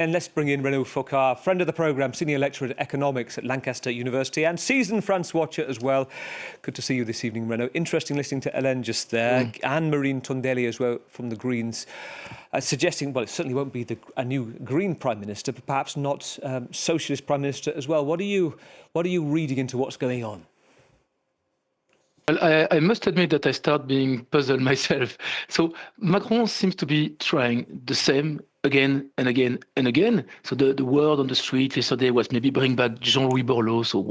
And let's bring in Renaud Foucart, friend of the programme, senior lecturer at economics at Lancaster University and seasoned France watcher as well. Good to see you this evening, Renaud. Interesting listening to Hélène just there. Anne-Marine Tondeli as well from the Greens, suggesting, well, it certainly won't be a new Green Prime Minister, but perhaps not Socialist Prime Minister as well. What are you reading into what's going on? Well, I must admit that I start being puzzled myself. So Macron seems to be trying the same again and again and again. So the word on the street yesterday was maybe bring back Jean-Louis Borloo, so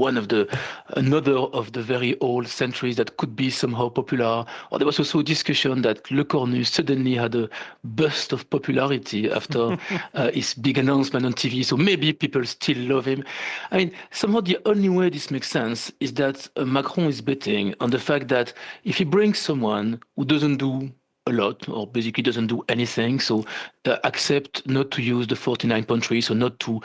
another of the very old centuries that could be somehow popular. Or there was also a discussion that Le Cornu suddenly had a burst of popularity after his big announcement on TV. So maybe people still love him. I mean, somehow the only way this makes sense is that Macron is betting on the fact that if he brings someone who doesn't do a lot, or basically doesn't do anything, so accept not to use the 49.3, so not to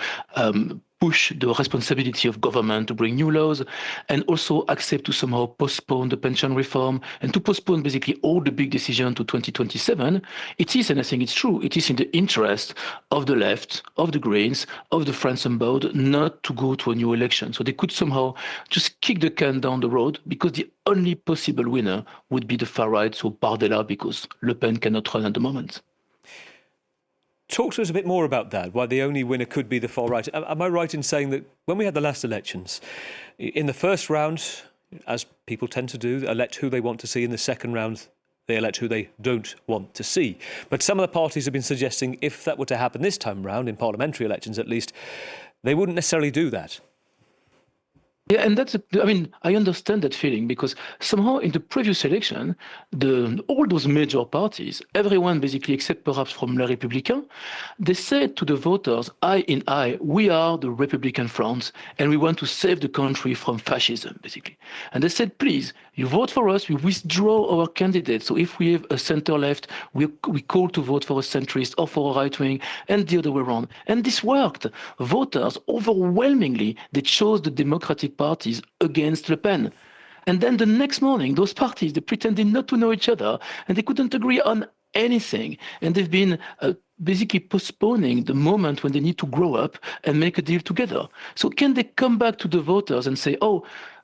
push the responsibility of government to bring new laws, and also accept to somehow postpone the pension reform and to postpone basically all the big decisions to 2027, it is, and I think it's true, it is in the interest of the left, of the Greens, of the France Unbowed, not to go to a new election. So they could somehow just kick the can down the road because the only possible winner would be the far right, so Bardella, because Le Pen cannot run at the moment. Talk to us a bit more about that, why the only winner could be the far right. Am I right in saying that when we had the last elections, in the first round, as people tend to do, elect who they want to see, in the second round, they elect who they don't want to see. But some of the parties have been suggesting if that were to happen this time round, in parliamentary elections at least, they wouldn't necessarily do that. Yeah, and I understand that feeling because somehow in the previous election, all those major parties, everyone basically except perhaps from Les Républicains, they said to the voters, eye in eye, we are the Republican France and we want to save the country from fascism, basically. And they said, please, you vote for us, we withdraw our candidate. So if we have a center-left, we call to vote for a centrist or for a right-wing and the other way around. And this worked. Voters, overwhelmingly, they chose the Democratic parties against Le Pen. And then the next morning, those parties, they pretended not to know each other and they couldn't agree on anything. And they've been basically postponing the moment when they need to grow up and make a deal together. So can they come back to the voters and say,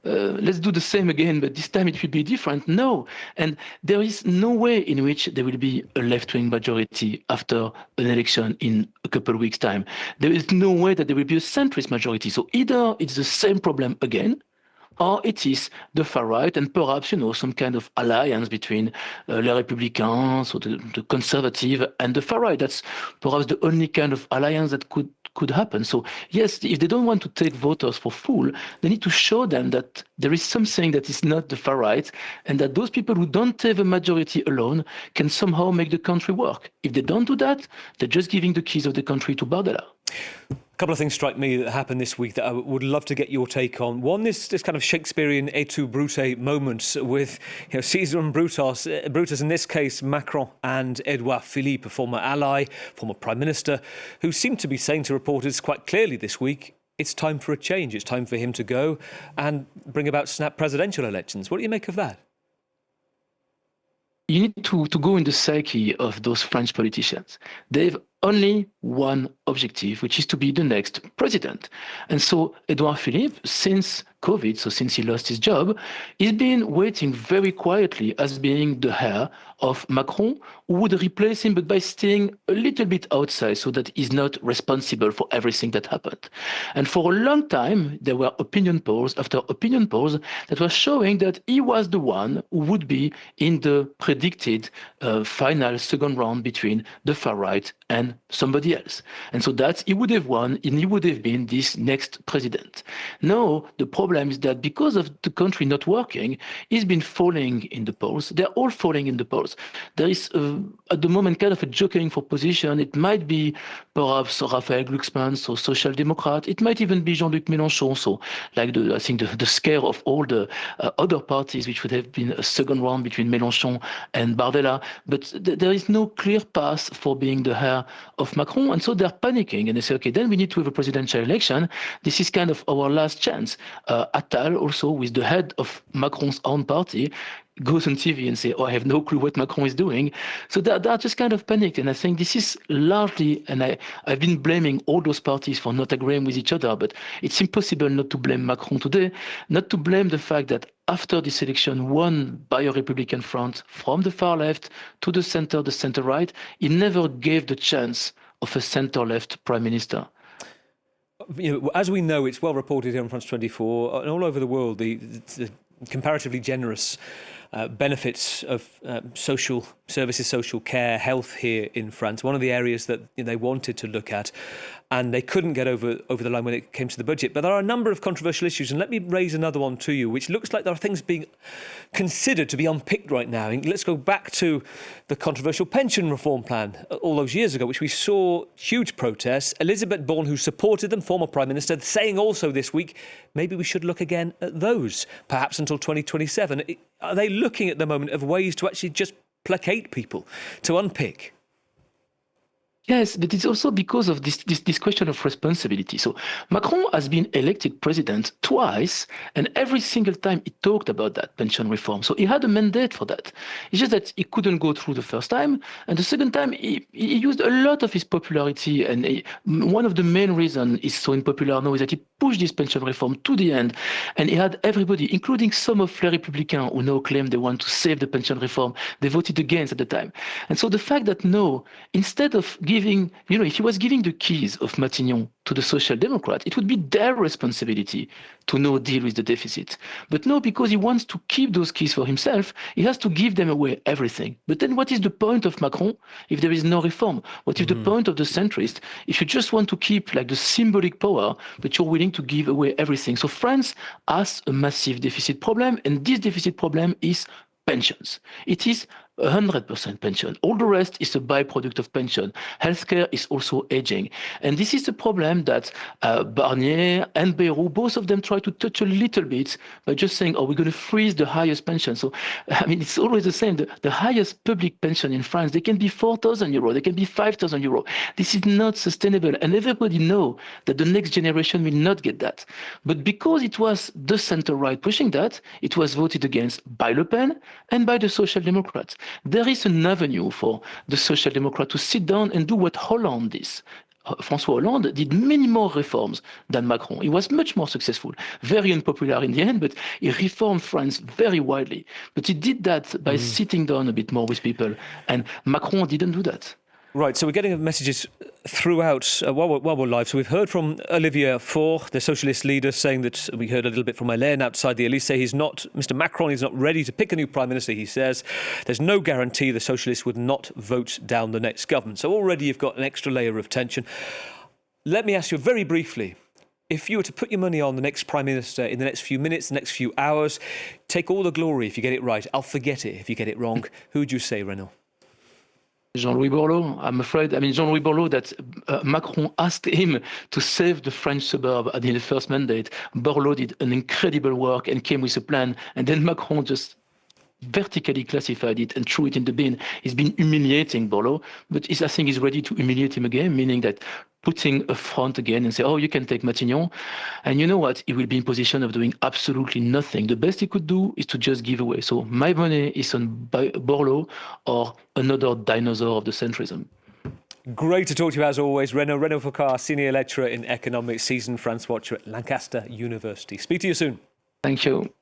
let's do the same again, but this time it will be different? No. And there is no way in which there will be a left-wing majority after an election in a couple of weeks' time. There is no way that there will be a centrist majority. So either it's the same problem again, or it is the far right and perhaps, some kind of alliance between Les Républicains, so the conservative, and the far right. That's perhaps the only kind of alliance that could happen. So yes, if they don't want to take voters for fool, they need to show them that there is something that is not the far right and that those people who don't have a majority alone can somehow make the country work. If they don't do that, they're just giving the keys of the country to Bardella. A couple of things strike me that happened this week that I would love to get your take on. One is this kind of Shakespearean et tu Brute moment with Caesar and Brutus, in this case Macron and Edouard Philippe, a former ally, former Prime Minister, who seemed to be saying to reporters quite clearly this week, it's time for a change, it's time for him to go and bring about snap presidential elections. What do you make of that? You need to go in the psyche of those French politicians. They've only one objective, which is to be the next president. And so Edouard Philippe, since COVID, so since he lost his job, he's been waiting very quietly as being the heir of Macron, who would replace him, but by staying a little bit outside so that he's not responsible for everything that happened. And for a long time, there were opinion polls after opinion polls that were showing that he was the one who would be in the predicted final second round between the far right and somebody else. And so that he would have won and he would have been this next president. Now, the problem is that because of the country not working, he's been falling in the polls. They're all falling in the polls. There is, at the moment, kind of a jockeying for position. It might be perhaps Raphael Glucksmann, so Social Democrat. It might even be Jean-Luc Mélenchon, so like I think the scare of all the other parties, which would have been a second round between Mélenchon and Bardella. But there is no clear path for being the heir of Macron. And so they're panicking and they say, okay, then we need to have a presidential election. This is kind of our last chance. Attal also, with the head of Macron's own party, goes on TV and say, oh, I have no clue what Macron is doing. So they're just kind of panicked. And I think this is largely, and I've been blaming all those parties for not agreeing with each other, but it's impossible not to blame Macron today, not to blame the fact that after this election won by a Republican front from the far left to the center right, he never gave the chance of a center-left prime minister. As we know, it's well reported here on France 24 and all over the world, the comparatively generous benefits of social services, social care, health here in France. One of the areas that they wanted to look at, and they couldn't get over the line when it came to the budget. But there are a number of controversial issues, and let me raise another one to you, which looks like there are things being considered to be unpicked right now. And let's go back to the controversial pension reform plan all those years ago, which we saw huge protests. Elisabeth Borne, who supported them, former Prime Minister, saying also this week, maybe we should look again at those, perhaps until 2027. Are they looking at the moment of ways to actually just placate people, to unpick? Yes, but it's also because of this question of responsibility. So Macron has been elected president twice, and every single time he talked about that pension reform. So he had a mandate for that. It's just that he couldn't go through the first time, and the second time he used a lot of his popularity. And one of the main reasons he's so unpopular now is that he pushed this pension reform to the end, and he had everybody, including some of Les Républicains, who now claim they want to save the pension reform. They voted against at the time. And so the fact that no, instead of giving, if he was giving the keys of Matignon to the Social Democrats, it would be their responsibility to now deal with the deficit. But no, because he wants to keep those keys for himself, he has to give them away everything. But then what is the point of Macron if there is no reform? What is the point of the centrist if you just want to keep like the symbolic power, but you're willing to give away everything? So France has a massive deficit problem, and this deficit problem is pensions. It is 100% pension. All the rest is a byproduct of pension. Healthcare is also aging. And this is the problem that Barnier and Bayrou, both of them try to touch a little bit by just saying, oh, we're going to freeze the highest pension. So, I mean, it's always the same. The highest public pension in France, they can be 4,000 euros, they can be 5,000 euros. This is not sustainable. And everybody knows that the next generation will not get that. But because it was the center-right pushing that, it was voted against by Le Pen and by the Social Democrats. There is an avenue for the Social Democrat to sit down and do what Hollande is. François Hollande did many more reforms than Macron. He was much more successful, very unpopular in the end, but he reformed France very widely. But he did that by sitting down a bit more with people, and Macron didn't do that. Right, so we're getting messages throughout while we're live. So we've heard from Olivier Faure, the socialist leader, saying that we heard a little bit from Hélène outside the Élysée. Mr. Macron is not ready to pick a new prime minister, he says. There's no guarantee the socialists would not vote down the next government. So already you've got an extra layer of tension. Let me ask you very briefly, if you were to put your money on the next prime minister in the next few minutes, the next few hours, take all the glory if you get it right, I'll forget it if you get it wrong, who would you say, Renaud? Jean-Louis Borloo, I'm afraid. I mean, Jean-Louis Borloo, that Macron asked him to save the French suburb in the first mandate. Borloo did an incredible work and came with a plan. And then Macron just vertically classified it and threw it in the bin. He's been humiliating Borloo, but I think he's ready to humiliate him again, meaning that putting a front again and say, oh, you can take Matignon. And you know what? He will be in position of doing absolutely nothing. The best he could do is to just give away. So my money is on Borloo or another dinosaur of the centrism. Great to talk to you as always. Renaud Foucart, Senior Lecturer in Economics, seasoned France watcher at Lancaster University. Speak to you soon. Thank you.